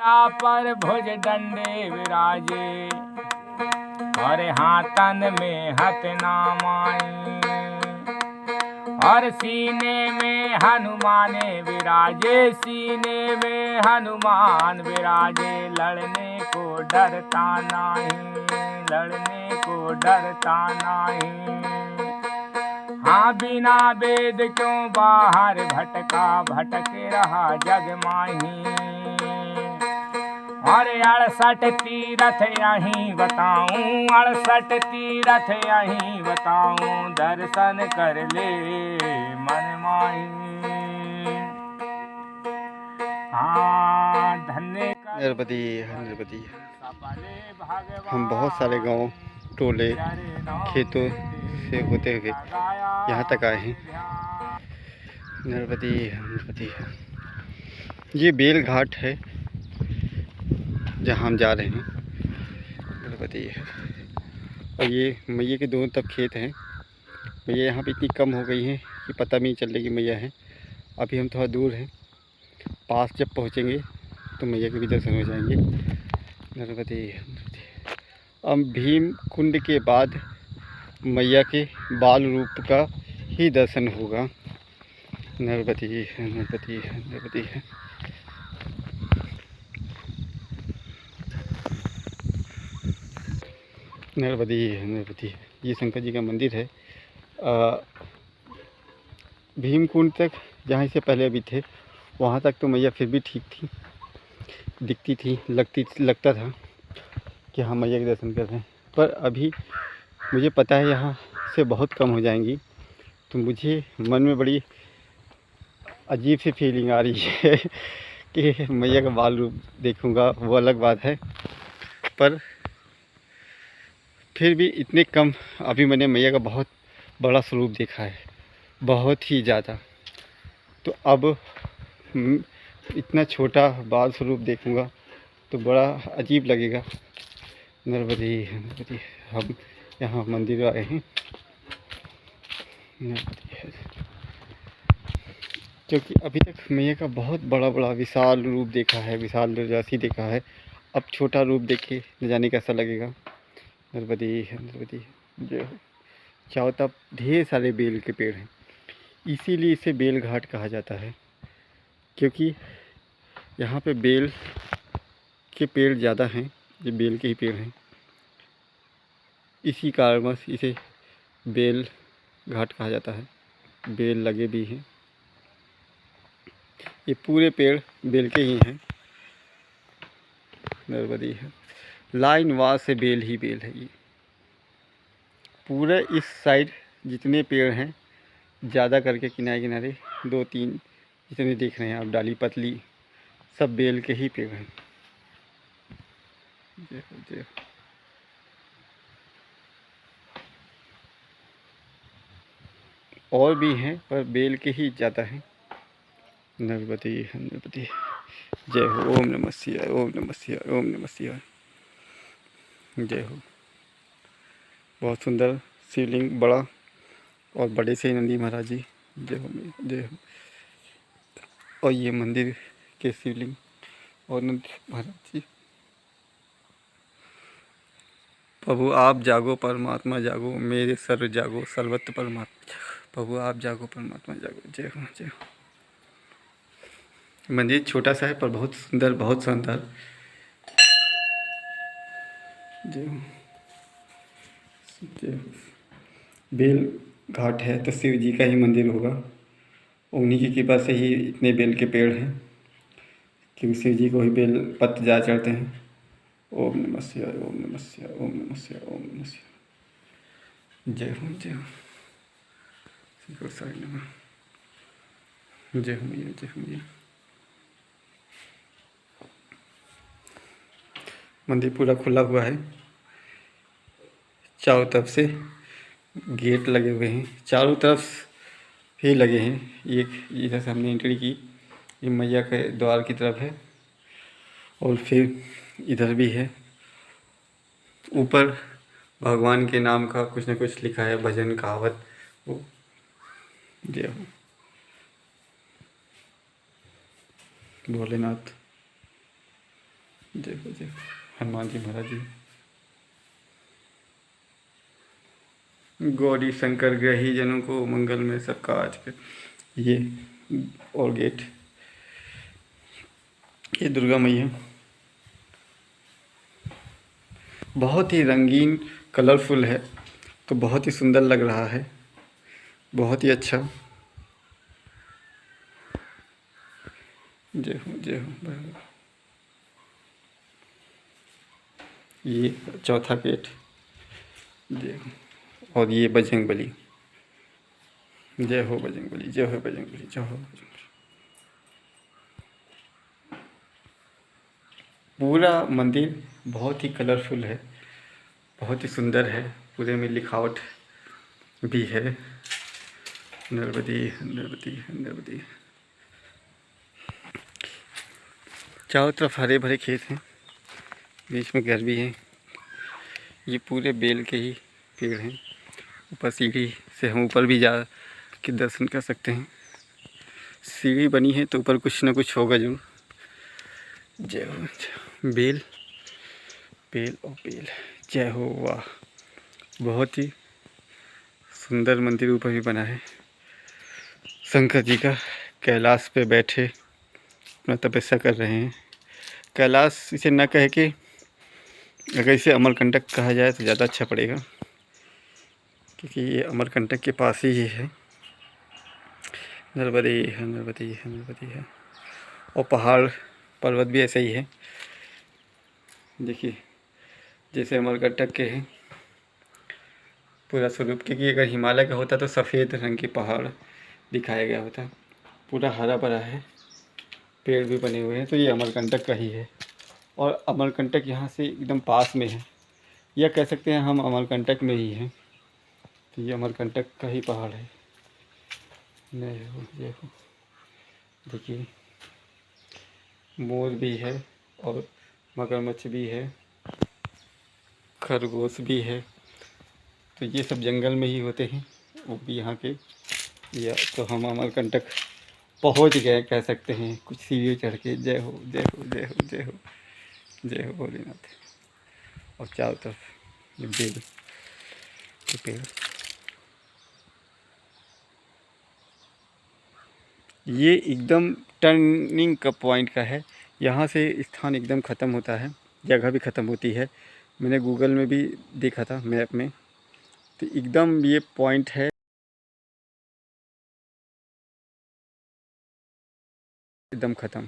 जा पर भुज डंडे विराजे, और हाथन में हथनामाई, और सीने में हनुमान विराजे, सीने में हनुमान विराजे। लड़ने को डरता नहीं, लड़ने को डरता नहीं। हाँ बिना वेद क्यों बाहर भटका, भटक रहा जग माही। और 68 तीरथ यहीं बताऊं, 68 तीरथ यहीं बताऊं, दर्शन कर ले मन माही। हाँ धन्य नरपति नरपति। हम बहुत सारे गांव, टोले, खेतों से होते हुए यहाँ तक आए हैं। नरपति नरपति। ये बेल घाट है जहाँ हम जा रहे हैं। नरपति है। और ये मैया के दोनों तरफ खेत हैं। मैया यहाँ पे इतनी कम हो गई हैं कि पता भी नहीं चल रही कि मैया है। अभी हम थोड़ा दूर हैं, पास जब पहुँचेंगे तो मैया के भी दर्शन हो जाएंगे। नरपति नरपति। अब भीम कुंड के बाद मैया के बाल रूप का ही दर्शन होगा। नरपति नरपति नरपति है। नरपति नरपति। ये शंकर जी का मंदिर है। भीमकुंड तक जहाँ से पहले अभी थे वहाँ तक तो मैया फिर भी ठीक थी, दिखती थी, लगता था कि हाँ मैया के दर्शन कर रहे हैं। पर अभी मुझे पता है यहाँ से बहुत कम हो जाएंगी, तो मुझे मन में बड़ी अजीब सी फीलिंग आ रही है कि मैया का बाल रूप देखूँगा, वो अलग बात है। पर फिर भी इतने कम, अभी मैंने मैया का बहुत बड़ा स्वरूप देखा है, बहुत ही ज़्यादा। तो अब इतना छोटा बाल स्वरूप देखूँगा तो बड़ा अजीब लगेगा। नरपति नरपति। हम यहाँ मंदिर आए हैं। क्योंकि अभी तक मैया का बहुत बड़ा विशाल रूप देखा है, विशाल राशि देखा है। अब छोटा रूप देख के न जाने कैसा लगेगा। नरपति नरपति। जो चारों तरफ ढेर सारे बेल के पेड़ हैं, इसीलिए इसे बेल घाट कहा जाता है, क्योंकि यहाँ पे बेल के पेड़ ज़्यादा हैं, ये बेल के ही पेड़ हैं। इसी कारणवश इसे बेल घाट कहा जाता है। बेल लगे भी हैं, ये पूरे पेड़ बेल के ही हैं। नरपति है। लाइन वार से बेल ही बेल है। ये पूरे इस साइड जितने पेड़ हैं, ज़्यादा करके किनारे किनारे 2-3 जितने देख रहे हैं आप, डाली पतली, सब बेल के ही पेड़ हैं। और भी हैं पर बेल के ही ज़्यादा हैं। नरपति नरपति। जय हो। ओम नमः शिवाय, ओम नमः शिवाय, ओम नमः शिवाय। जय हो। बहुत सुंदर शिवलिंग, बड़ा और बड़े से नंदी महाराज जी। जय हो जय हो। और ये मंदिर के शिवलिंग और नंदी महाराज जी। प्रभु आप जागो, परमात्मा जागो, मेरे सर्व जागो, सर्वत्र परमात्मा। प्रभु आप जागो, परमात्मा जागो। जय हो जय हो। मंदिर छोटा सा है पर बहुत सुंदर, बहुत शानदार। जय हो जय हो। बेल घाट है तो शिव जी का ही मंदिर होगा। उन्हीं की कृपा से ही इतने बेल के पेड़ हैं, क्योंकि शिव जी को ही बेल पत्र जा चढ़ते हैं। ओम नमः शिवाय, ओम नमः शिवाय, ओम नमः शिवाय, ओम नमः शिवाय। जय हो जय हो। श्री गुरु साई नमः। जय हो मैया, जय हो मैया। मंदिर पूरा खुला हुआ है, चारों तरफ से गेट लगे हुए हैं, चारों तरफ ही लगे हैं। एक इधर से हमने एंट्री की, ये मैया के द्वार की तरफ है, और फिर इधर भी है। ऊपर भगवान के नाम का कुछ न कुछ लिखा है, भजन कहावत। वो जय हो भोलेनाथ। देखो देखो हनुमान जी महाराज जी। गौरी शंकर ग्रही जनों को मंगल में सबका आज के ये और गेट, ये दुर्गा मैया बहुत ही रंगीन कलरफुल है, तो बहुत ही सुंदर लग रहा है, बहुत ही अच्छा। जय हो जय हो। ये चौथा गेट, जय हो। और ये बजरंग बली, जय हो बजरंग बली, जय हो बजरंग बली, जय हो बजरंग बली। पूरा मंदिर बहुत ही कलरफुल है, बहुत ही सुंदर है, पूरे में लिखावट भी है, नर्मदे नर्मदे नर्मदे। चारों तरफ हरे भरे खेत हैं, बीच में घर भी है। ये पूरे बेल के ही पेड़ हैं। ऊपर सीढ़ी से हम ऊपर भी जा के दर्शन कर सकते हैं। सीढ़ी बनी है तो ऊपर कुछ ना कुछ होगा जरूर। जय हो। बेल बेल और बेल, जय हो। वाह, बहुत ही सुंदर मंदिर ऊपर भी बना है। शंकर जी का कैलाश पे बैठे अपना तपस्या कर रहे हैं। कैलाश इसे न कह के अगर इसे अमरकंटक कहा जाए तो ज़्यादा अच्छा पड़ेगा, क्योंकि ये अमरकंटक के पास ही है। नर्मदे है नर्मदे है नर्मदे है। और पहाड़ पर्वत भी ऐसे ही है, देखिए जैसे अमरकंटक के हैं पूरा स्वरूप। क्योंकि अगर हिमालय का होता तो सफ़ेद रंग के पहाड़ दिखाया गया होता। पूरा हरा भरा है, पेड़ भी बने हुए हैं, तो ये अमरकंटक का ही है। और अमरकंटक यहाँ से एकदम पास में है, या कह सकते हैं हम अमरकंटक में ही हैं। तो ये अमरकंटक का ही पहाड़ है। जय हो जय हो। देखिए मोर भी है और मगरमच्छ भी है, खरगोश भी है। तो ये सब जंगल में ही होते हैं, वो भी यहाँ के। या तो हम अमरकंटक पहुँच गए कह सकते हैं, कुछ सीढ़ी चढ़ के। जय हो जय हो जय हो जय हो जय हो भोलेनाथ। और चारों तरफ ये बेल के पेड़। ये एकदम टर्निंग का पॉइंट का है, यहाँ से स्थान एकदम ख़त्म होता है, जगह भी ख़त्म होती है। मैंने गूगल में भी देखा था मैप में, तो एकदम ये पॉइंट है एकदम ख़त्म।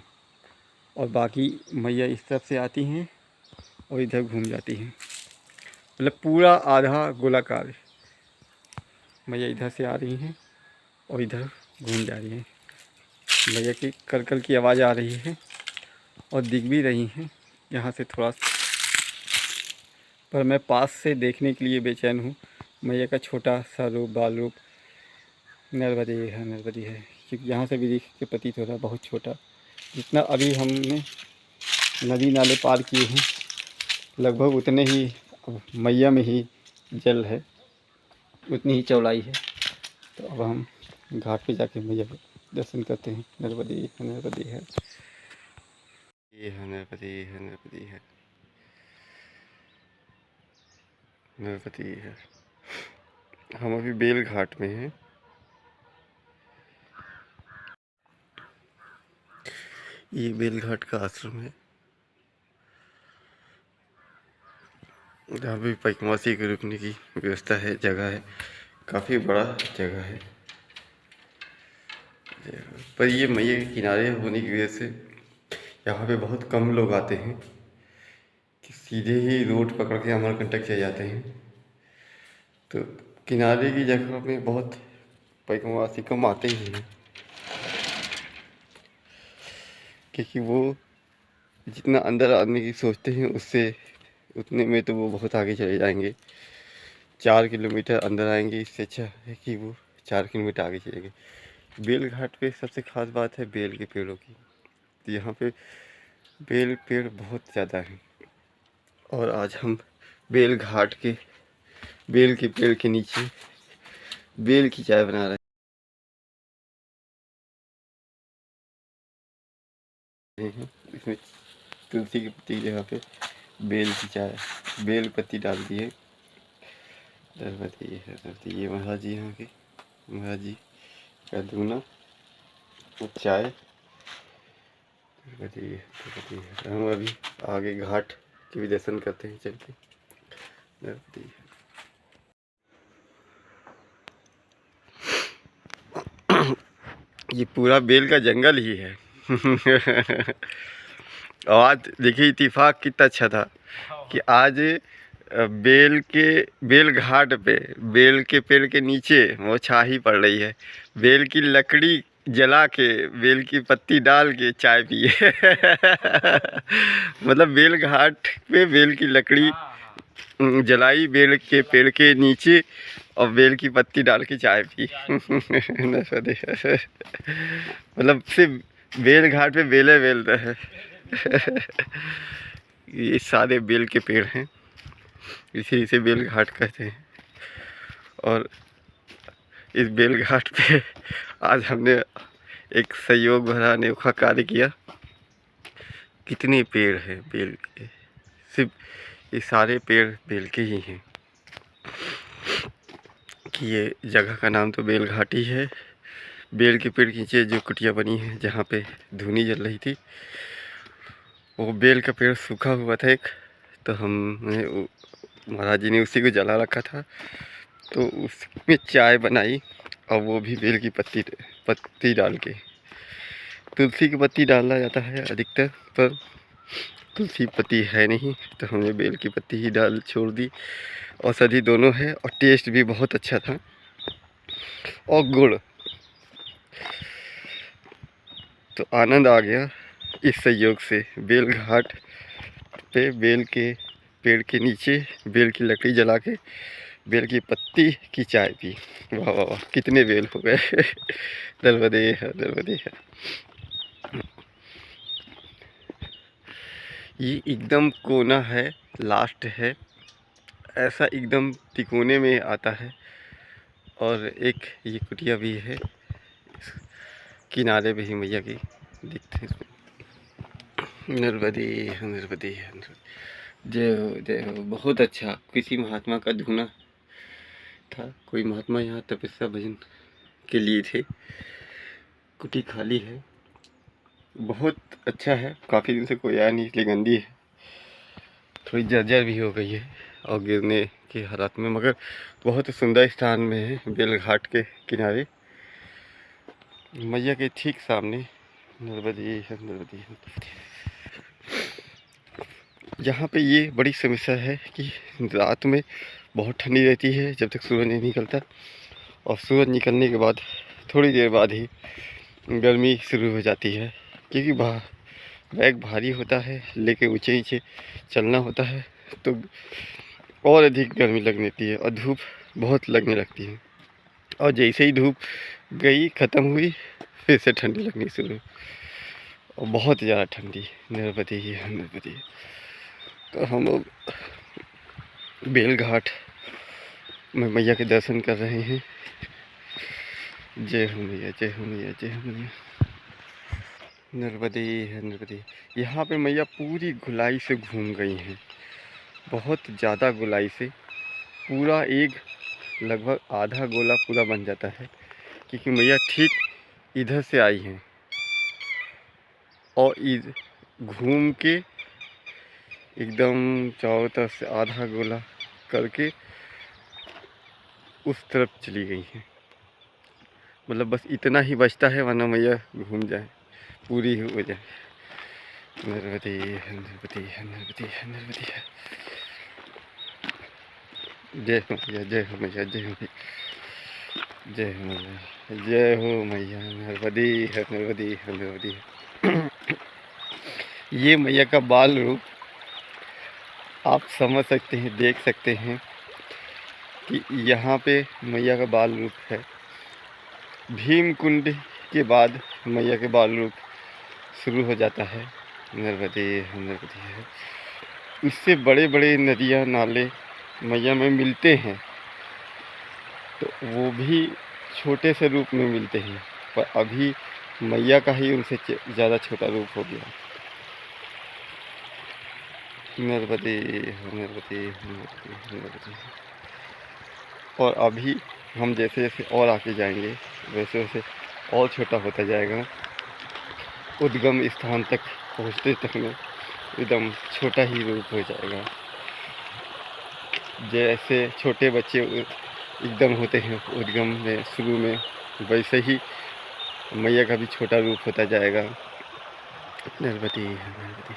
और बाकी मैया इस तरफ से आती हैं और इधर घूम जाती हैं, मतलब पूरा आधा गोलाकार मैया इधर से आ रही हैं और इधर घूम जा रही हैं। मैया की कलकल की आवाज़ आ रही है और दिख भी रही हैं यहाँ से थोड़ा, पर मैं पास से देखने के लिए बेचैन हूँ। मैया का छोटा सा रूप, बाल रूप नर्मदे है नर्मदे है, क्योंकि यहाँ से भी देख के प्रतीत हो रहा बहुत छोटा। जितना अभी हमने नदी नाले पार किए हैं, लगभग उतने ही अब मैया में ही जल है, उतनी ही चौड़ाई है। तो अब हम घाट पे जाके मैया के दर्शन करते हैं। नर्मदे है नर्मदे है, ये है नर्मदे है नर्मदे है नर्मदे है। हम अभी बेल घाट में हैं। ये बेल घाट का आश्रम है, जहाँ पे पैकमासी के रुकने की व्यवस्था है, जगह है, काफ़ी बड़ा जगह है। पर ये मैया के किनारे होने की वजह से यहाँ पे बहुत कम लोग आते हैं, कि सीधे ही रोड पकड़ के अमरकंटक चले जाते हैं। तो किनारे की जगह में बहुत पैकमासी कम आते ही हैं, क्योंकि वो जितना अंदर आने की सोचते हैं उससे उतने में तो वो बहुत आगे चले जाएंगे। 4 किलोमीटर अंदर आएंगे, इससे अच्छा है कि वो 4 किलोमीटर आगे चलेंगे। बेल घाट पे सबसे ख़ास बात है बेल के पेड़ों की। तो यहाँ पे बेल पेड़ बहुत ज़्यादा हैं, और आज हम बेल घाट के बेल के पेड़ के नीचे बेल की चाय बना रहे हैं। इसमें तुलसी की पत्ती की जगह पे बेल की चाय, बेल पत्ती डाल दी है। दरबती है दरबती, ये महाराज जी यहाँ के, महाराज जी का दूना और चाय। दरबती है दरबती है। हम अभी आगे घाट के भी दर्शन करते हैं चल के। दरबती है। ये पूरा बेल का जंगल ही है। और आज देखिए इत्तेफाक कितना अच्छा था कि आज बेल घाट पे बेल के पेड़ के नीचे वो छाही पड़ रही है। बेल की लकड़ी जला के, बेल की पत्ती डाल के चाय पिए। मतलब बेल घाट पे बेल की लकड़ी जलाई बेल के पेड़ के नीचे और बेल की पत्ती डाल के चाय पी। मतलब सिर्फ बेल घाट पे बेले बेल रहे। ये सारे बेल के पेड़ हैं, इसे बेल घाट कहते हैं। और इस बेल घाट पे आज हमने एक सहयोग भरा अनोखा कार्य किया। कितने पेड़ हैं बेल के, सिर्फ ये सारे पेड़ बेल के ही हैं। कि ये जगह का नाम तो बेल घाट ही है। बेल के पेड़ के नीचे जो कुटिया बनी है जहाँ पे धूनी जल रही थी, वो बेल का पेड़ सूखा हुआ था एक, तो हमने महाराज जी ने उसी को जला रखा था, तो उसमें चाय बनाई और वो भी बेल की पत्ती डाल के। तुलसी की पत्ती डाला जाता है अधिकतर, पर तुलसी पत्ती है नहीं तो हमने बेल की पत्ती ही डाल छोड़ दी। औषधि दोनों है और टेस्ट भी बहुत अच्छा था। और गुड़, तो आनंद आ गया इस संयोग से। बेल घाट पे बेल के पेड़ के नीचे बेल की लकड़ी जला के बेल की पत्ती की चाय पी। वाह वाह वाह, कितने बेल हो गए। दरबदे है दरबदे है। ये एकदम कोना है, लास्ट है, ऐसा एकदम तिकोने में आता है। और एक ये कुटिया भी है किनारे पे ही मैया की दिखते हैं। नर्मदे नर्मदे जय हो जय हो। बहुत अच्छा, किसी महात्मा का धुना था। कोई महात्मा यहाँ तपस्या भजन के लिए थे। कुटी खाली है, बहुत अच्छा है। काफ़ी दिन से कोई आया नहीं इसलिए गंदी है, थोड़ी जर्जर भी हो गई है और गिरने की हालत में, मगर बहुत सुंदर स्थान में है। बेल घाट के किनारे मैया के ठीक सामने नर्मदे नर्मदे। यहाँ पे ये बड़ी समस्या है कि रात में बहुत ठंडी रहती है जब तक सूरज नहीं निकलता, और सूरज निकलने के बाद थोड़ी देर बाद ही गर्मी शुरू हो जाती है, क्योंकि बैग भारी होता है, लेके ऊंचे नीचे चलना होता है, तो और अधिक गर्मी लगने लगती है और धूप बहुत लगने लगती है। और जैसे ही धूप गई ख़त्म हुई फिर से ठंडी लगनी शुरू, और बहुत ज़्यादा ठंडी। नर्मदे ही है नर्मदे। तो हम लोग बेल घाट में मैया के दर्शन कर रहे हैं। जय हो मैया जय हो मैया जय हो मैया। नर्मदे है नर्मदे। यहाँ पे मैया पूरी गोलाई से घूम गई हैं, बहुत ज़्यादा गोलाई से। पूरा एक लगभग आधा गोला पूरा बन जाता है, क्योंकि मैया ठीक इधर से आई हैं और घूम के एकदम चारों तरफ से आधा गोला करके उस तरफ चली गई हैं। मतलब बस इतना ही बचता है, वरना मैया घूम जाए, पूरी हो जाए। नर्मदे है नर्मदे है नर्मदे है नर्मदे है। जय हो मैया जय हो मैया जय हो जय हो मैया जय हो मैया। नर्मदे है नर्मदे है नर्मदे है। ये मैया का बाल रूप आप समझ सकते हैं, देख सकते हैं कि यहाँ पे मैया का बाल रूप है। भीम कुंड के बाद मैया के बाल रूप शुरू हो जाता है। नर्मदे नर्मदे है। इससे बड़े बड़े नदियाँ नाले मैया में मिलते हैं, तो वो भी छोटे से रूप में मिलते हैं, पर अभी मैया का ही उनसे ज़्यादा छोटा रूप हो गया। नर्मदे नर्मदे नर्मदे नर्मदे। और अभी हम जैसे जैसे और आगे जाएंगे वैसे वैसे और छोटा होता जाएगा, उद्गम स्थान तक पहुँचते तक में एकदम छोटा ही रूप हो जाएगा। जैसे छोटे बच्चे एकदम होते हैं उद्गम में शुरू में, वैसे ही मैया का भी छोटा रूप होता जाएगा। नर्मदे नर्मदे।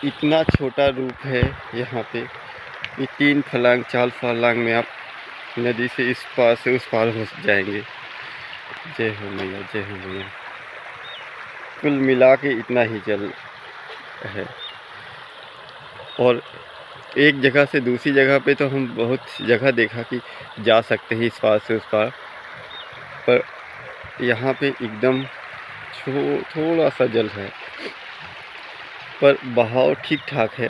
इतना छोटा रूप है यहाँ पे, ये 3 फलांग 4 फलांग में आप नदी से इस पार से उस पार हो जाएंगे। जय हो मैया, जय हो मैया। कुल मिला के इतना ही जल है। और एक जगह से दूसरी जगह पे तो हम बहुत जगह देखा कि जा सकते हैं इस पार से उस पार, पर यहाँ पे एकदम थोड़ा सा जल है, पर बहाव ठीक ठाक है।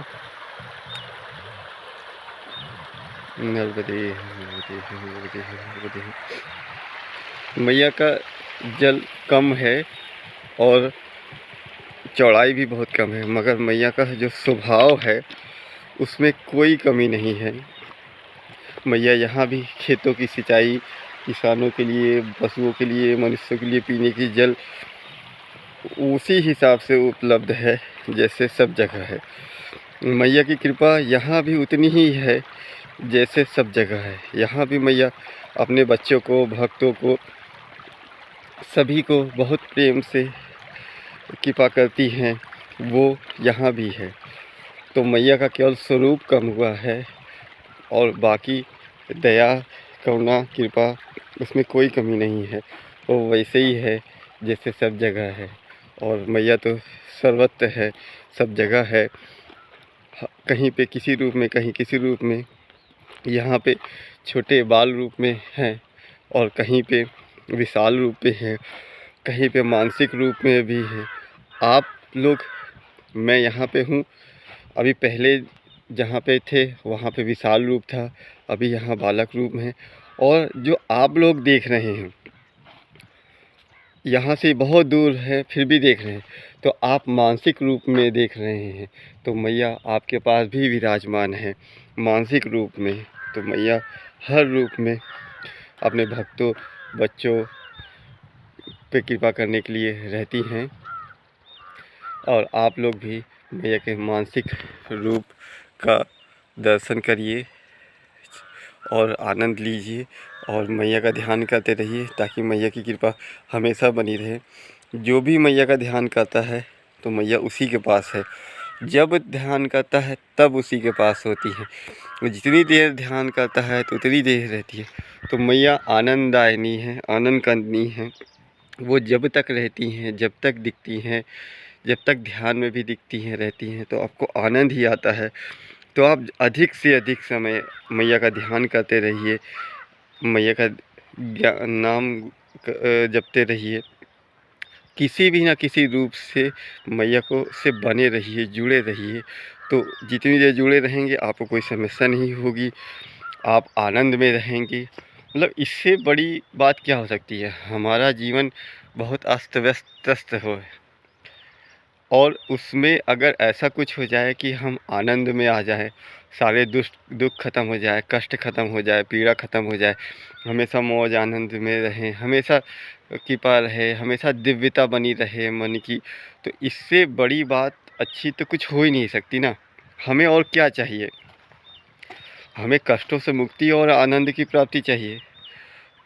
नर्मदे नर्मदे नर्मदे नर्मदे। मैया का जल कम है और चौड़ाई भी बहुत कम है, मगर मैया का जो स्वभाव है उसमें कोई कमी नहीं है। मैया यहाँ भी खेतों की सिंचाई, किसानों के लिए, पशुओं के लिए, मनुष्यों के लिए पीने की जल उसी हिसाब से उपलब्ध है जैसे सब जगह है। मैया की कृपा यहाँ भी उतनी ही है जैसे सब जगह है। यहाँ भी मैया अपने बच्चों को, भक्तों को, सभी को बहुत प्रेम से कृपा करती हैं, वो यहाँ भी है। तो मैया का केवल स्वरूप कम हुआ है और बाकी दया, करुणा, कृपा उसमें कोई कमी नहीं है। वो वैसे ही है जैसे सब जगह है। और मैया तो सर्वत्र है, सब जगह है, कहीं पे किसी रूप में, कहीं किसी रूप में। यहाँ पे छोटे बाल रूप में हैं और कहीं पे विशाल रूप में हैं, कहीं पे मानसिक रूप में भी हैं। आप लोग, मैं यहाँ पे हूँ, अभी पहले जहाँ पे थे वहाँ पे विशाल रूप था, अभी यहाँ बालक रूप में है। और जो आप लोग देख रहे हैं यहाँ से बहुत दूर है फिर भी देख रहे हैं, तो आप मानसिक रूप में देख रहे हैं। तो मैया आपके पास भी विराजमान है मानसिक रूप में। तो मैया हर रूप में अपने भक्तों, बच्चों पे कृपा करने के लिए रहती हैं। और आप लोग भी मैया के मानसिक रूप का दर्शन करिए और आनंद लीजिए और मैया का ध्यान करते रहिए, ताकि मैया की कृपा हमेशा बनी रहे। जो भी मैया का ध्यान करता है तो मैया उसी के पास है, जब ध्यान करता है तब उसी के पास होती है। जितनी देर ध्यान करता है तो उतनी देर रहती है। तो मैया आनंददायिनी है, आनंद करनी है। वो जब तक रहती हैं, जब तक दिखती हैं, जब तक ध्यान में भी दिखती हैं, रहती हैं, तो आपको आनंद ही आता है। तो आप अधिक से अधिक समय मैया का ध्यान करते रहिए, मैया का नाम जपते रहिए, किसी भी ना किसी रूप से मैया को से बने रहिए, जुड़े रहिए। तो जितनी देर जुड़े रहेंगे आपको कोई समस्या नहीं होगी, आप आनंद में रहेंगे। मतलब इससे बड़ी बात क्या हो सकती है। हमारा जीवन बहुत अस्त व्यस्त हो, और उसमें अगर ऐसा कुछ हो जाए कि हम आनंद में आ जाए, सारे दुख ख़त्म हो जाए, कष्ट ख़त्म हो जाए, पीड़ा ख़त्म हो जाए, हमेशा मौज आनंद में रहें, हमेशा कृपा रहे, हमेशा दिव्यता बनी रहे मन की, तो इससे बड़ी बात अच्छी तो कुछ हो ही नहीं सकती ना। हमें और क्या चाहिए। हमें कष्टों से मुक्ति और आनंद की प्राप्ति चाहिए।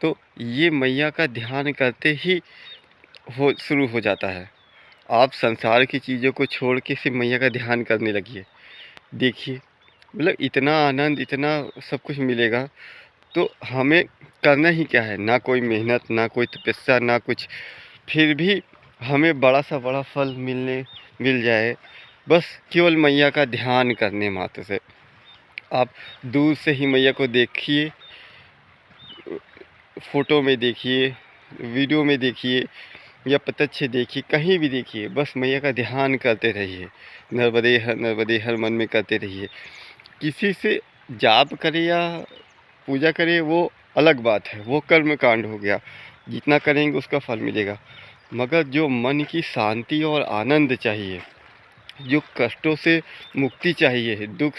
तो ये मैया का ध्यान करते ही शुरू हो जाता है। आप संसार की चीज़ों को छोड़ के सिर्फ मैया का ध्यान करने लगिए, देखिए मतलब इतना आनंद, इतना सब कुछ मिलेगा। तो हमें करना ही क्या है, ना कोई मेहनत, ना कोई तपस्या, ना कुछ, फिर भी हमें बड़ा सा बड़ा फल मिल जाए, बस केवल मैया का ध्यान करने मात्र से। आप दूर से ही मैया को देखिए, फ़ोटो में देखिए, वीडियो में देखिए या प्रत्यक्ष देखिए, कहीं भी देखिए, बस मैया का ध्यान करते रहिए, नर्मदे हर मन में करते रहिए। किसी से जाप करे या पूजा करे वो अलग बात है, वो कर्म कांड हो गया, जितना करेंगे उसका फल मिलेगा। मगर जो मन की शांति और आनंद चाहिए, जो कष्टों से मुक्ति चाहिए, दुख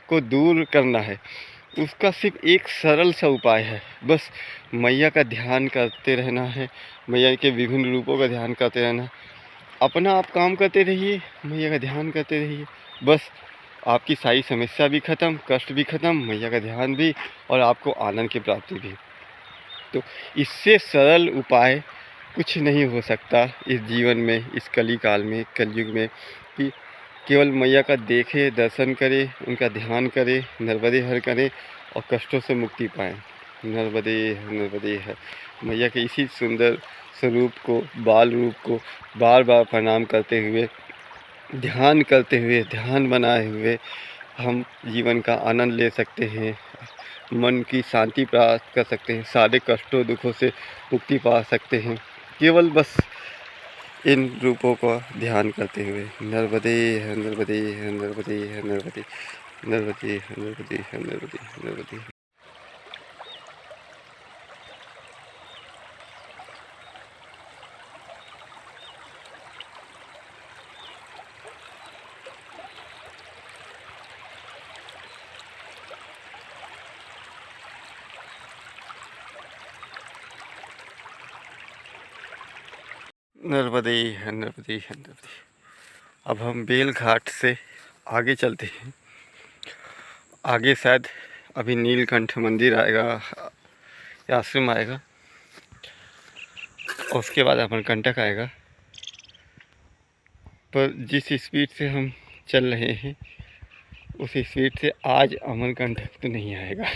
को दूर करना है, उसका सिर्फ एक सरल सा उपाय है। बस मैया का ध्यान करते रहना है, मैया के विभिन्न रूपों का ध्यान करते रहना। अपना आप काम करते रहिए, मैया का ध्यान करते रहिए, बस आपकी सारी समस्या भी ख़त्म, कष्ट भी ख़त्म, मैया का ध्यान भी, और आपको आनंद की प्राप्ति भी। तो इससे सरल उपाय कुछ नहीं हो सकता इस जीवन में, इस कली काल में, कलयुग में, कि केवल मैया का देखे, दर्शन करे, उनका ध्यान करे, नर्मदे हर करें और कष्टों से मुक्ति पाएँ। नर्मदे नर्मदे हर। मैया के इसी सुंदर स्वरूप को, बाल रूप को बार बार प्रणाम करते हुए, ध्यान करते हुए, ध्यान बनाए हुए हम जीवन का आनंद ले सकते हैं, मन की शांति प्राप्त कर सकते हैं, सारे कष्टों दुखों से मुक्ति पा सकते हैं, केवल बस इन रूपों का ध्यान करते हुए। नर्मदे है नर्मदे है नर्मदे है नर्मदे, नर्मदे है नर्मदे है नर्मदे है नर्मदे। नर्मदे है नर्मदे है नर्मदे। अब हम बेल घाट से आगे चलते हैं। आगे शायद अभी नीलकंठ मंदिर आएगा या आश्रम आएगा, और उसके बाद अमरकंटक आएगा। पर जिस स्पीड से हम चल रहे हैं उस स्पीड से आज अमरकंटक तो नहीं आएगा।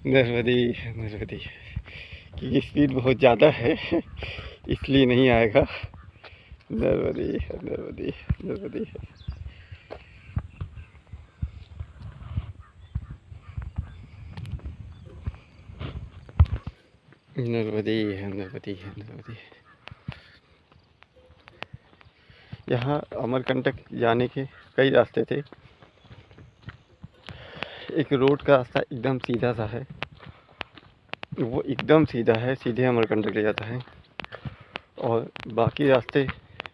नर्मदे नर्मदे, क्योंकि स्पीड बहुत ज़्यादा है इसलिए नहीं आएगा। नर्मदे नर्मदे नर्मदे। नर्मदे है नर्मदे है नर्मदे। यहाँ अमरकंटक जाने के कई रास्ते थे। एक रोड का रास्ता एकदम सीधा सा है, वो एकदम सीधा है, सीधे अमरकंटक ले जाता है, और बाकी रास्ते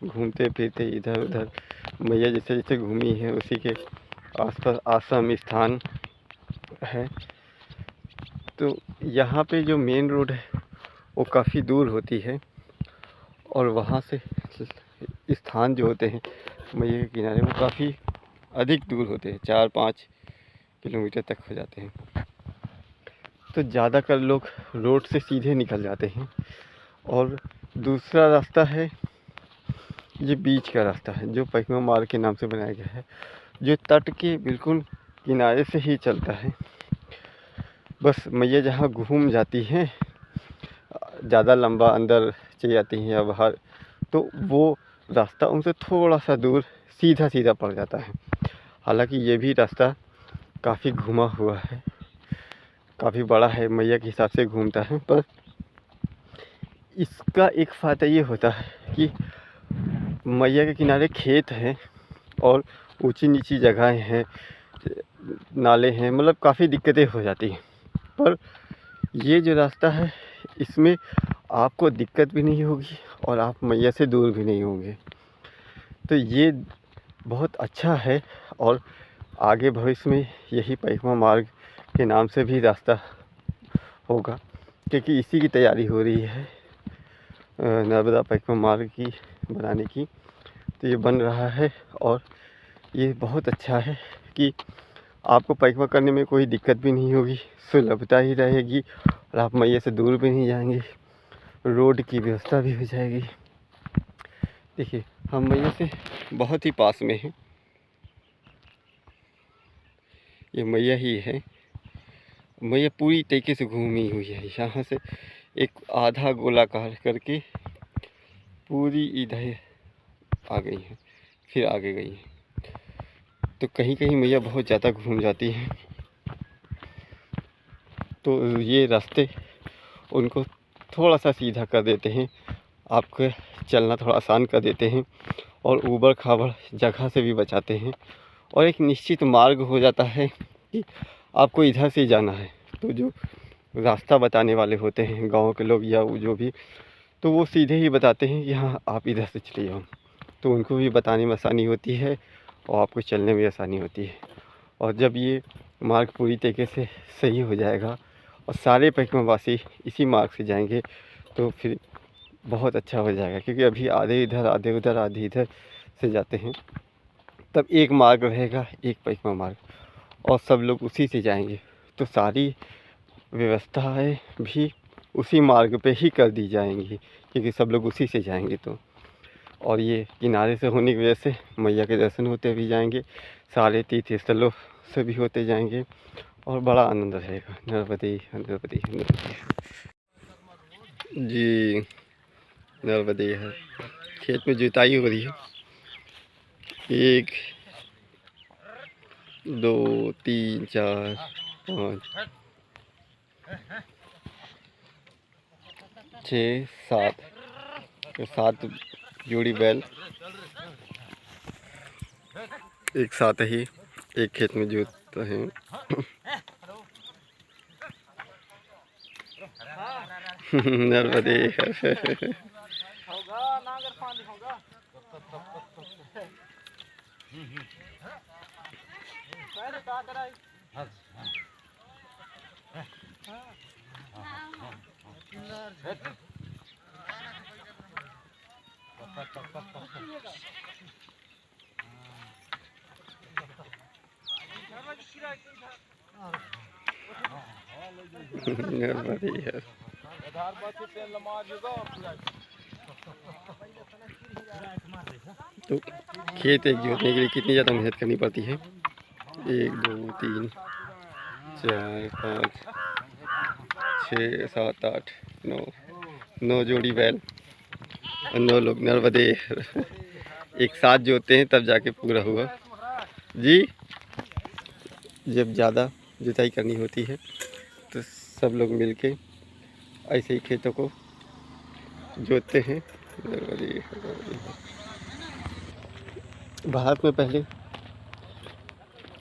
घूमते फिरते इधर उधर मैया जैसे जैसे घूमी है उसी के आसपास आश्रम स्थान है। तो यहाँ पे जो मेन रोड है वो काफ़ी दूर होती है, और वहाँ से स्थान जो होते हैं मैया के किनारे वो काफ़ी अधिक दूर होते हैं, 4-5 किलोमीटर तक हो जाते हैं। तो ज़्यादातर लोग रोड से सीधे निकल जाते हैं। और दूसरा रास्ता है, ये बीच का रास्ता है जो परिक्रमा मार्ग के नाम से बनाया गया है, जो तट के बिल्कुल किनारे से ही चलता है। बस मैया जहाँ घूम जाती हैं, ज़्यादा लंबा अंदर चली जाती हैं या बाहर, तो वो रास्ता उनसे थोड़ा सा दूर सीधा सीधा पड़ जाता है। हालांकि ये भी रास्ता काफ़ी घुमा हुआ है, काफ़ी बड़ा है, मैया के हिसाब से घूमता है। पर इसका एक फ़ायदा ये होता है कि मैया के किनारे खेत हैं और ऊंची नीची जगहें हैं, नाले हैं, मतलब काफ़ी दिक्कतें हो जाती हैं। पर ये जो रास्ता है इसमें आपको दिक्कत भी नहीं होगी और आप मैया से दूर भी नहीं होंगे। तो ये बहुत अच्छा है, और आगे भविष्य में यही परिक्रमा मार्ग के नाम से भी रास्ता होगा, क्योंकि इसी की तैयारी हो रही है नर्मदा परिक्रमा मार्ग की बनाने की। तो ये बन रहा है, और ये बहुत अच्छा है कि आपको परिक्रमा करने में कोई दिक्कत भी नहीं होगी, सुलभता ही रहेगी, और आप मैया से दूर भी नहीं जाएंगे, रोड की व्यवस्था भी हो जाएगी। देखिए हम मैया से बहुत ही पास में हैं, ये मैया ही है। मैया पूरी तरीके से घूमी हुई है, यहाँ से एक आधा गोलाकार करके पूरी इधर आ गई है, फिर आगे गई है। तो कहीं कहीं मैया बहुत ज़्यादा घूम जाती हैं, तो ये रास्ते उनको थोड़ा सा सीधा कर देते हैं, आपको चलना थोड़ा आसान कर देते हैं, और ऊबड़ खाबड़ जगह से भी बचाते हैं, और एक निश्चित मार्ग हो जाता है कि आपको इधर से जाना है। तो जो रास्ता बताने वाले होते हैं गांव के लोग या जो भी, तो वो सीधे ही बताते हैं कि हाँ आप इधर से चले जाओ, तो उनको भी बताने में आसानी होती है और आपको चलने में आसानी होती है। और जब ये मार्ग पूरी तरीके से सही हो जाएगा और सारे परिक्रमावासी इसी मार्ग से जाएंगे तो फिर बहुत अच्छा हो जाएगा, क्योंकि अभी आधे इधर आधे उधर आधे इधर से जाते हैं। तब एक मार्ग रहेगा, एक परिक्रमा मार्ग, और सब लोग उसी से जाएंगे तो सारी व्यवस्थाएं भी उसी मार्ग पे ही कर दी जाएंगी, क्योंकि सब लोग उसी से जाएंगे तो। और ये किनारे से होने की वजह से मैया के दर्शन होते भी जाएंगे, सारे तीर्थ स्थलों से भी होते जाएंगे और बड़ा आनंद रहेगा। नर्मदे नर्मदे नर्मदे जी, नर्मदे है। खेत में जुताई हो रही है। 1 2 3 4 5 6 7 तो 7 जोड़ी बैल एक साथ ही एक खेत में जोतते हैं। नर्मदे नर्मदे है। तो खेत एक जोतने के लिए कितनी ज़्यादा मेहनत करनी पड़ती है। 1 2 3 4 5 6 7 8 9 जोड़ी बैल और 9 लोग। नर्मदे एक साथ जोतते हैं तब जाके पूरा हुआ जी। जब ज़्यादा जुताई करनी होती है तो सब लोग मिलके ऐसे ही खेतों को जोतते हैं। भारत में पहले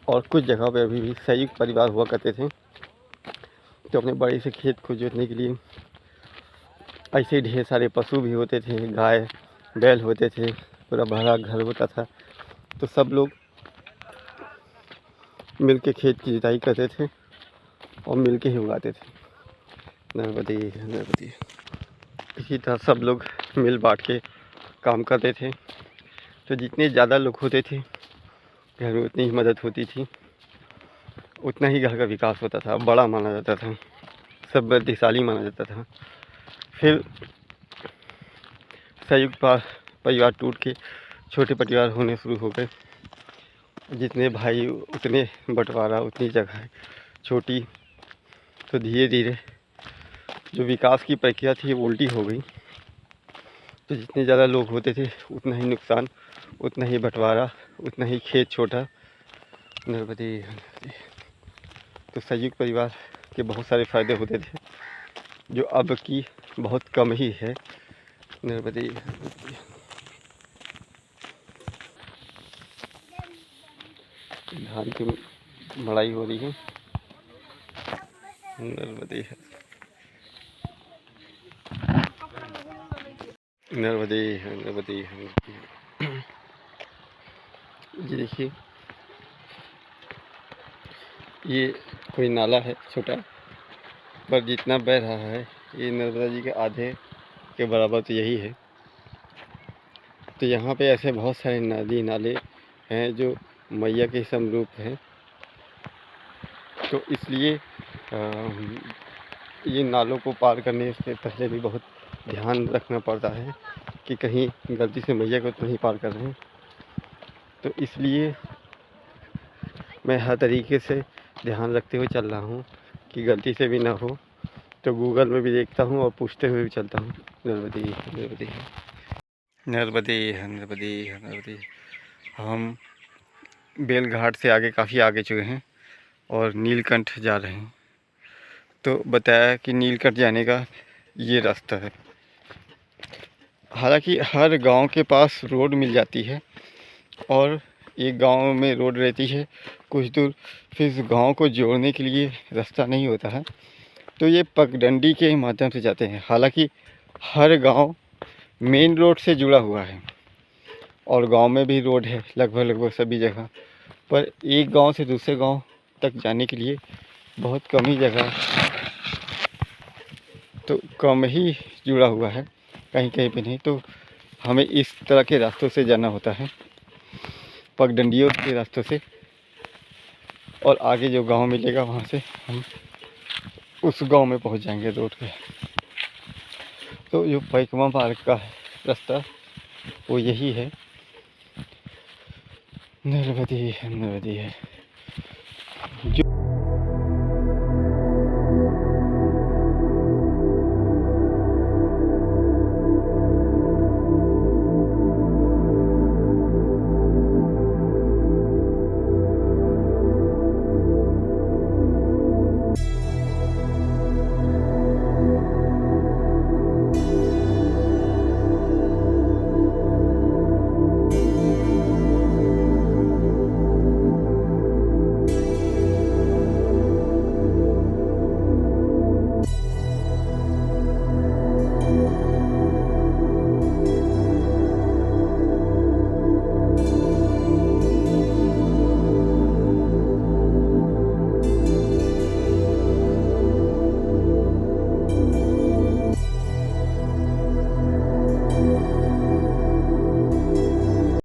और कुछ जगह पे अभी भी संयुक्त परिवार हुआ करते थे, तो अपने बड़े से खेत को जोतने के लिए ऐसे ही ढेर सारे पशु भी होते थे, गाय बैल होते थे, पूरा भरा घर होता था, तो सब लोग मिलके खेत की जुताई करते थे और मिलके ही उगाते थे। नर्मदे नर्मदे। इसी तरह सब लोग मिल बांट के काम करते थे, तो जितने ज़्यादा लोग होते थे घर में उतनी ही मदद होती थी, उतना ही घर का विकास होता था, बड़ा माना जाता था, समृद्धिशाली माना जाता था। फिर संयुक्त परिवार टूट के छोटे परिवार होने शुरू हो गए, जितने भाई उतने बंटवारा, उतनी जगह छोटी, तो धीरे धीरे जो विकास की प्रक्रिया थी वो उल्टी हो गई। तो जितने ज़्यादा लोग होते थे उतना ही नुकसान, उतना ही बंटवारा, उतना ही खेत छोटा। नर्मदे नर्मदे। तो संयुक्त परिवार के बहुत सारे फ़ायदे होते थे जो अब की बहुत कम ही है। नर्मदे नर्मदे। धान की मड़ाई हो रही है। नर्मदे नर्मदे नर्मदे। ये देखिए, ये कोई नाला है छोटा, पर जितना बह रहा है ये नर्मदा जी के आधे के बराबर तो यही है। तो यहाँ पे ऐसे बहुत सारे नदी नाले हैं जो मैया के समरूप हैं, तो इसलिए ये नालों को पार करने से पहले भी बहुत ध्यान रखना पड़ता है कि कहीं गलती से मैया को तो नहीं पार कर रहे हैं। तो इसलिए मैं हर तरीके से ध्यान रखते हुए चल रहा हूँ कि गलती से भी ना हो। तो गूगल में भी देखता हूँ और पूछते हुए भी चलता हूँ। नर्मदे नर्मदे नर्मदे नर्मदे नर्मदे। हम बेलघाट से आगे काफ़ी आगे चुके हैं और नीलकंठ जा रहे हैं। तो बताया कि नीलकंठ जाने का ये रास्ता है। हालांकि हर गांव के पास रोड मिल जाती है और एक गांव में रोड रहती है कुछ दूर, फिर गांव को जोड़ने के लिए रास्ता नहीं होता है, तो ये पगडंडी के माध्यम से जाते हैं। हालांकि हर गांव मेन रोड से जुड़ा हुआ है और गांव में भी रोड है लगभग सभी जगह, पर एक गांव से दूसरे गांव तक जाने के लिए बहुत कम ही जगह, तो कम ही जुड़ा हुआ है, कहीं कहीं पे नहीं। तो हमें इस तरह के रास्तों से जाना होता है, पगडंडियों के रास्तों से, और आगे जो गांव मिलेगा वहाँ से हम उस गांव में पहुँच जाएंगे रोड पे। तो जो पैकमा पार्क का रास्ता वो यही है, नर्मदी है जो